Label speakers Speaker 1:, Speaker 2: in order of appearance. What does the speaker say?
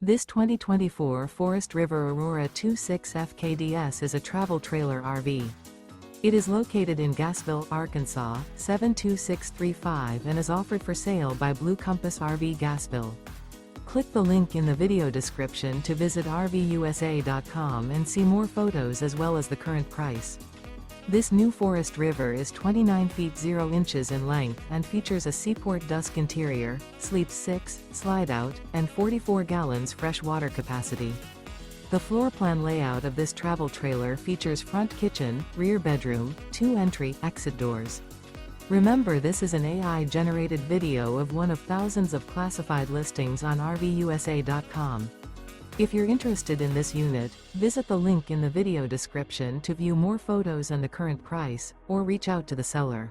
Speaker 1: This 2024 Forest River Aurora 26 FKDS is a travel trailer RV. It is located in Gassville, Arkansas, 72635 and is offered for sale by Blue Compass RV Gassville. Click the link in the video description to visit RVUSA.com and see more photos as well as the current price. This new Forest River is 29 feet 0 inches in length and features a SEAPORT DUSK interior, sleeps 6, slide-out, and 44 gallons fresh water capacity. The floor plan layout of this travel trailer features front kitchen, rear bedroom, 2 entry/exit doors. Remember, this is an AI-generated video of one of thousands of classified listings on RVUSA.com. If you're interested in this unit, visit the link in the video description to view more photos and the current price, or reach out to the seller.